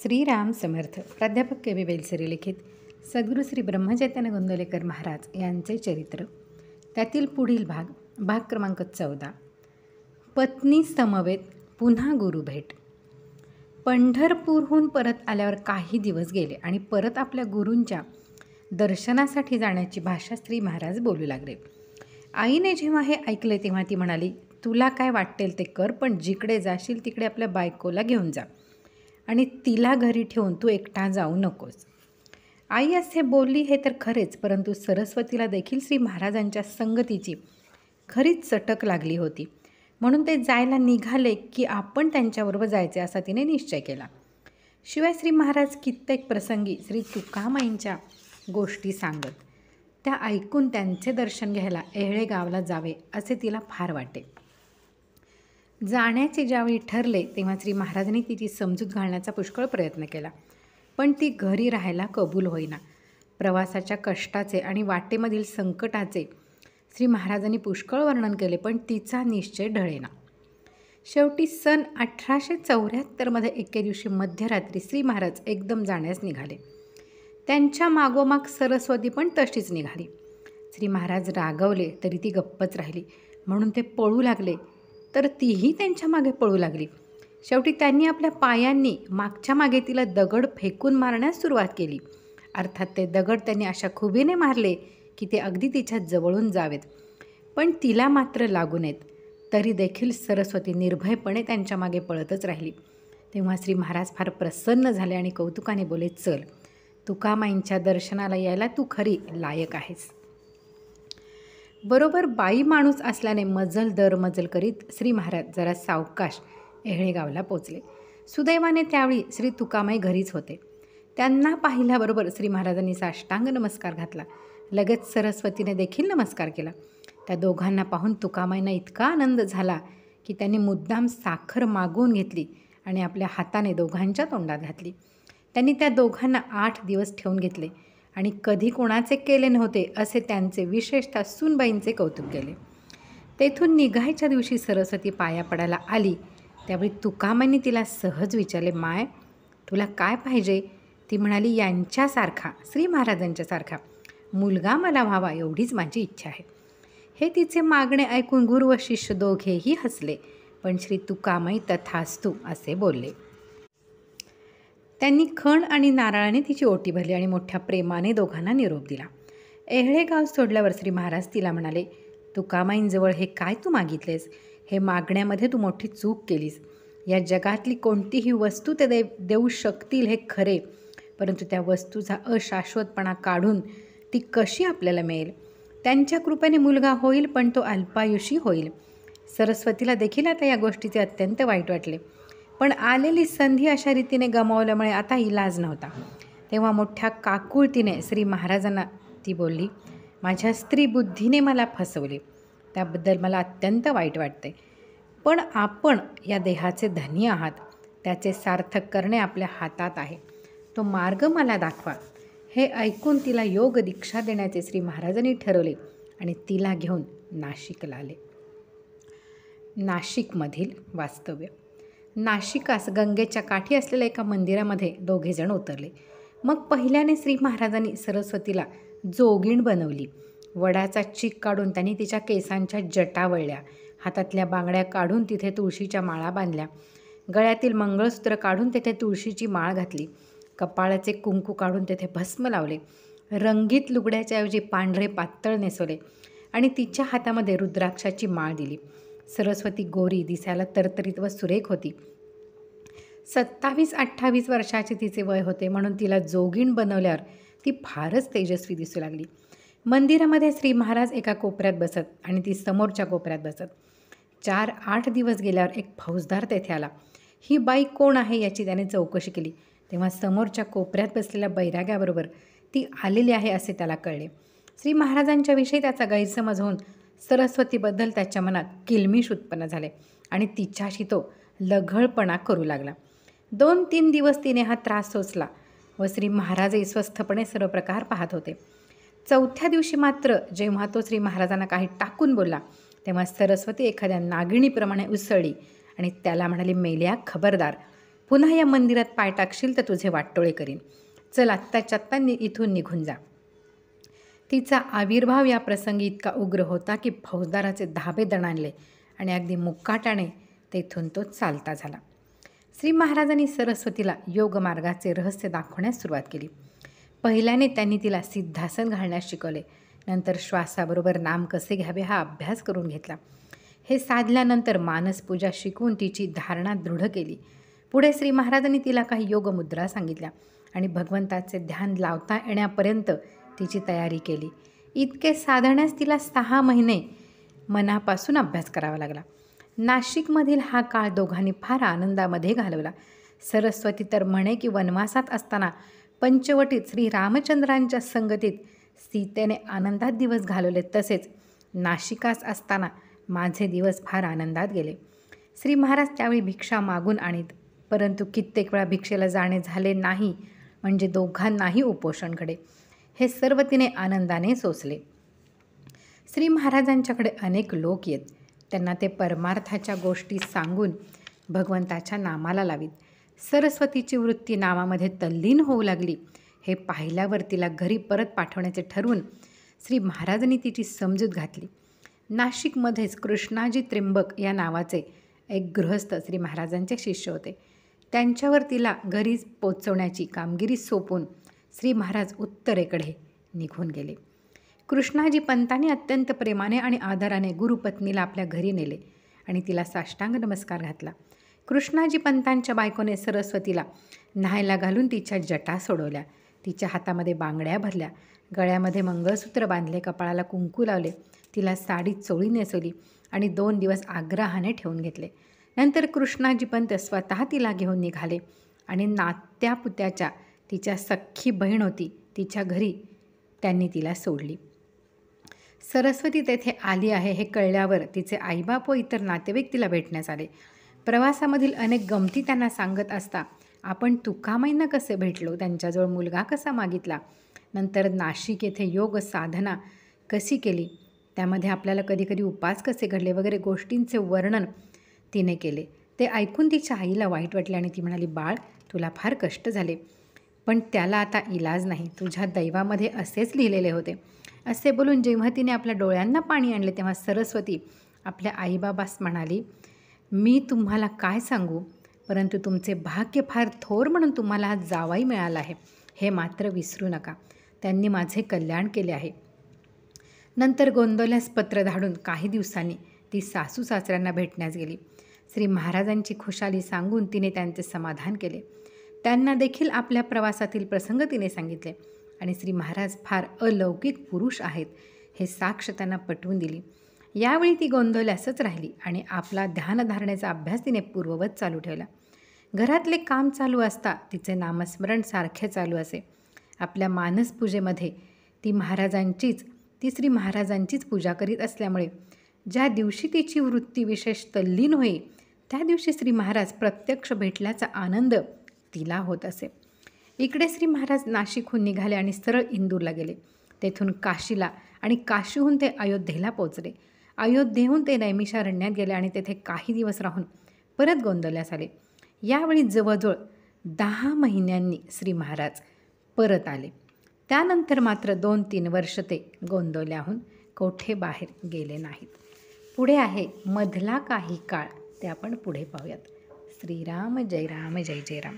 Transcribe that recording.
श्रीराम समर्थ. प्राध्यापक के. बेलसरी लिखित सद्गुरू श्री ब्रह्मचैतन्य गोंदवलेकर महाराज यांचे चरित्र, त्यातील पुढील भाग क्रमांक 14. पत्नी समवेत पुन्हा गुरुभेट. पंढरपूरहून परत आल्यावर काही दिवस गेले आणि परत आपल्या गुरूंच्या दर्शनासाठी जाण्याची भाषा श्री महाराज बोलू लागले. आईने जेव्हा हे ऐकले तेव्हा ती म्हणाली, तुला काय वाटेल ते कर, पण जिकडे जाशील तिकडे आपल्या बायकोला घेऊन जा आणि तिला घरी ठेवून तू एकटा जाऊ नकोस. आई असे बोलली हे तर खरेच, परंतु सरस्वतीला देखील श्री महाराजांच्या संगतीची खरीच चटक लागली होती. म्हणून ते जायला निघाले की आपण त्यांच्याबरोबर जायचे असा तिने निश्चय केला. शिवाय श्री महाराज कित्येक प्रसंगी श्री तुकामाईंच्या गोष्टी सांगत. त्या ऐकून त्यांचे दर्शन घ्यायला येहळे गावला जावे असे तिला फार वाटे. जाण्याचे ज्यावेळी ठरले तेव्हा श्री महाराजांनी तिची समजूत घालण्याचा पुष्कळ प्रयत्न केला, पण ती घरी राहायला कबूल होईना. प्रवासाच्या कष्टाचे आणि वाटेमधील संकटाचे श्री महाराजांनी पुष्कळ वर्णन केले, पण तिचा निश्चय ढळेना. शेवटी सन 1874 एके दिवशी मध्यरात्री श्री महाराज एकदम जाण्यास निघाले. त्यांच्या मागोमाग सरस्वती पण तशीच निघाली. श्री महाराज रागवले तरी ती गप्पच राहिली. म्हणून ते पळू लागले तर तीही त्यांच्या मागे पळू लागली. शेवटी त्यांनी आपल्या पायांनी मागच्या मागे तिला दगड फेकून मारण्यास सुरुवात केली. अर्थात ते दगड त्यांनी अशा खुबीने मारले की ते अगदी तिच्या जवळून जावेत, पण तिला मात्र लागू नयेत. तरी देखील सरस्वती निर्भयपणे त्यांच्या मागे पळतच राहिली. तेव्हा श्री महाराज फार प्रसन्न झाले आणि कौतुकाने बोले, चल, तुकामाईंच्या दर्शनाला यायला तू खरी लायक आहेस. बरोबर बाई माणूस असल्याने मजल दर मजल करीत श्री महाराज जरा सावकाश येहळे गावला पोचले. सुदैवाने त्यावेळी श्री तुकामाई घरीच होते. त्यांना पाहिल्याबरोबर श्री महाराजांनी साष्टांग नमस्कार घातला. लगेच सरस्वतीने देखील नमस्कार केला. त्या दोघांना पाहून तुकामाईंना इतका आनंद झाला की त्यांनी मुद्दाम साखर मागवून घेतली आणि आपल्या हाताने दोघांच्या तोंडात घातली. त्यांनी त्या दोघांना 8 दिवस ठेवून घेतले आणि कधी कोणाचे केले नव्हते असे त्यांचे विशेषतः सूनबाईंचे कौतुक केले. तेथून निघायच्या दिवशी सरस्वती पाया पडायला आली. त्यावेळी तुकामाईंनी तिला सहज विचारले, माय, तुला काय पाहिजे? ती म्हणाली, यांच्यासारखा, श्री महाराजांच्यासारखा मुलगा मला व्हावा एवढीच माझी इच्छा आहे. हे तिचे मागणे ऐकून गुरु व शिष्य दोघेही हसले, पण श्री तुकामाई तथास्तु असे बोलले. त्यांनी खण आणि नारळाने तिची ओटी भरली आणि मोठ्या प्रेमाने दोघांना निरोप दिला. येहळे गाव सोडल्यावर श्री महाराज तिला म्हणाले, तुकामाईंजवळ हे काय तू मागितलेस? हे मागण्यामध्ये तू मोठी चूक केलीस. या जगातली कोणतीही वस्तू ते देऊ शकतील हे खरे, परंतु त्या वस्तूचा अशाश्वतपणा काढून ती कशी आपल्याला मिळेल? त्यांच्या कृपेने मुलगा होईल, पण तो अल्पायुषी होईल. सरस्वतीला देखील आता या गोष्टीचे अत्यंत वाईट वाटले, पण आलेली संधी अशा रीतीने गमावल्यामुळे आता इलाज नव्हता. तेव्हा मोठ्या काकुळतीने श्री महाराजांना ती बोलली, माझ्या स्त्री बुद्धीने मला फसवले, त्याबद्दल मला अत्यंत वाईट वाटते, पण आपण या देहाचे धनी आहात. त्याचे सार्थक करणे आपल्या हातात आहे. तो मार्ग मला दाखवा. हे ऐकून तिला योग दीक्षा देण्याचे श्री महाराजांनी ठरवले आणि तिला घेऊन नाशिकला आले. नाशिकमधील वास्तव्य. नाशिकास गंगेच्या काठी असलेल्या एका मंदिरामध्ये दोघेजण उतरले. मग पहिल्याने श्री महाराजांनी सरस्वतीला जोगीण बनवली. वडाचा चीक काढून त्यांनी तिच्या केसांच्या जटा वळल्या. हातातल्या बांगड्या काढून तिथे तुळशीच्या माळा बांधल्या. गळ्यातील मंगळसूत्र काढून तेथे तुळशीची माळ घातली. कपाळाचे कुंकू काढून तेथे भस्म लावले. रंगीत लुगड्याच्या ऐवजी पांढरे पातळ नेसवले आणि तिच्या हातामध्ये रुद्राक्षाची माळ दिली. सरस्वती गोरी, दिसायला तरतरीत व सुरेख होती. 27-28 वर्षाचे तिचे वय होते, म्हणून तिला जोगीण बनवल्यावर ती फारच तेजस्वी दिसू लागली. मंदिरामध्ये श्री महाराज एका कोपऱ्यात बसत आणि ती समोरच्या कोपऱ्यात बसत. 4-8 दिवस गेल्यावर एक फौजदार तेथे आला. ही बाई कोण आहे याची त्याने चौकशी केली. तेव्हा समोरच्या कोपऱ्यात बसलेल्या बैराग्याबरोबर ती आलेली आहे असे त्याला कळले. श्री महाराजांच्या विषयी त्याचा गैरसमज होऊन सरस्वतीबद्दल त्याच्या मनात किलमिश उत्पन्न झाले आणि तिच्याशी तो लघळपणा करू लागला. 2-3 दिवस तिने हा त्रास सोसला व श्री महाराजही स्वस्थपणे सर्व प्रकार पाहत होते. 4थ्या दिवशी मात्र जेव्हा तो श्री महाराजांना काही टाकून बोलला तेव्हा सरस्वती एखाद्या नागिणीप्रमाणे उसळली आणि त्याला म्हणाली, मेल्या, खबरदार, पुन्हा या मंदिरात पाय टाकशील तर तुझे वाटोळे करीन. चल आत्ताच्या आत्ता इथून निघून जा. तिचा आविर्भाव या प्रसंगी इतका उग्र होता की फौजदाराचे धाबे दणाणले आणि अगदी मुक्काटाने तेथून तो चालता झाला. श्री महाराजांनी सरस्वतीला योगमार्गाचे रहस्य दाखवण्यास सुरुवात केली. पहिल्याने त्यांनी तिला सिद्धासन घालण्यास शिकवले. नंतर श्वासाबरोबर नाम कसे घ्यावे हा अभ्यास करून घेतला. हे साधल्यानंतर मानसपूजा शिकवून तिची धारणा दृढ केली. पुढे श्री महाराजांनी तिला काही योगमुद्रा सांगितल्या आणि भगवंताचे ध्यान लावता येण्यापर्यंत तिची तयारी केली. इतके साधण्यास तिला 6 महिने मनापासून अभ्यास करावा लागला. नाशिकमधील हा काळ दोघांनी फार आनंदामध्ये घालवला. सरस्वती तर म्हणे की वनवासात असताना पंचवटीत श्री रामचंद्रांच्या संगतीत सीतेने आनंदात दिवस घालवले, तसेच नाशिकास असताना माझे दिवस फार आनंदात गेले. श्री महाराज त्यावेळी भिक्षा मागून आणीत, परंतु कित्येक वेळा भिक्षेला जाणे झाले नाही, म्हणजे दोघांनाही उपोषण घडे. हे सर्व तिने आनंदाने सोसले. श्री महाराजांच्याकडे अनेक लोक येत. त्यांना ते परमार्थाच्या गोष्टी सांगून भगवंताच्या नामाला लावीत. सरस्वतीची वृत्ती नामामध्ये तल्लीन होऊ लागली. हे पाहिल्यावर तिला घरी परत पाठवण्याचे ठरवून श्री महाराजांनी तिची समजूत घातली. नाशिकमध्येच कृष्णाजी त्र्यंबक या नावाचे एक गृहस्थ श्री महाराजांचे शिष्य होते. त्यांच्यावर तिला घरी पोचवण्याची कामगिरी सोपवून श्री महाराज उत्तरेकडे निघून गेले. कृष्णाजी पंतांनी अत्यंत प्रेमाने आणि आदराने गुरुपत्नीला आपल्या घरी नेले आणि तिला साष्टांग नमस्कार घातला. कृष्णाजी पंतांच्या बायकोने सरस्वतीला न्हायला घालून तिच्या जटा सोडवल्या. तिच्या हातामध्ये बांगड्या भरल्या, गळ्यामध्ये मंगळसूत्र बांधले, कपाळाला कुंकू लावले, तिला साडी चोळी नेसवली आणि 2 दिवस आग्रहाने ठेवून घेतले. नंतर कृष्णाजी पंत स्वतः तिला घेऊन निघाले आणि नात्यापुत्याच्या तिच्या सख्खी बहीण होती तिच्या घरी त्यांनी तिला सोडली. सरस्वती तेथे आली आहे हे कळल्यावर तिचे आईबाप व इतर नातेवाईक तिला भेटण्यास आले. प्रवासामधील अनेक गमती त्यांना सांगत असता आपण तुकामाईंना कसे भेटलो, त्यांच्याजवळ मुलगा कसा मागितला, नंतर नाशिक येथे योग साधना कशी केली, त्यामध्ये आपल्याला कधीकधी उपास कसे घडले वगैरे गोष्टींचे वर्णन तिने केले. ते ऐकून तिच्या आईला वाईट वाटले आणि ती म्हणाली, बाळ तुला फार कष्ट झाले, पण त्याला आता इलाज नाही, तुझ्या दैवामध्ये असेच लिहिलेले होते. असे बोलून जेव्हा तिने आपल्या डोळ्यांना पाणी आणले तेव्हा सरस्वती आपल्या आईबाबास म्हणाली, मी तुम्हाला काय सांगू, परंतु तुमचे भाग्य फार थोर म्हणून तुम्हाला आज जावाई मिळाला आहे, हे मात्र विसरू नका. त्यांनी माझे कल्याण केले आहे. नंतर गोंदवल्यास पत्र धाडून काही दिवसांनी ती सासू सासऱ्यांना भेटण्यास गेली. श्री महाराजांची खुशाली सांगून तिने त्यांचे समाधान केले. त्यांना देखील आपल्या प्रवासातील प्रसंग तिने सांगितले आणि श्री महाराज फार अलौकिक पुरुष आहेत हे साक्ष त्यांना पटवून दिली. यावेळी ती गोंदवल्यासच राहिली आणि आपला ध्यानधारणेचा अभ्यास तिने पूर्ववत चालू ठेवला. घरातले काम चालू असता तिचे नामस्मरण सारखे चालू असे. आपल्या मानसपूजेमध्ये ती श्री महाराजांचीच पूजा करीत असल्यामुळे ज्या दिवशी तिची वृत्ती विशेष तल्लीन होई त्या दिवशी श्री महाराज प्रत्यक्ष भेटल्याचा आनंद तिला होत असे. इकडे श्री महाराज नाशिकहून निघाले आणि सरळ इंदूरला गेले. तेथून काशीला आणि काशीहून ते अयोध्येला पोचले. अयोध्येहून ते नैमिषारण्यात गेले आणि तेथे काही दिवस राहून परत गोंदवल्यास आले. यावेळी जवळजवळ 10 महिन्यांनी श्री महाराज परत आले. त्यानंतर मात्र 2-3 वर्ष ते गोंदवल्याहून कोठे बाहेर गेले नाहीत. पुढे आहे मधला काही काळ, ते आपण पुढे पाहूयात. श्रीराम जय राम जय जय राम.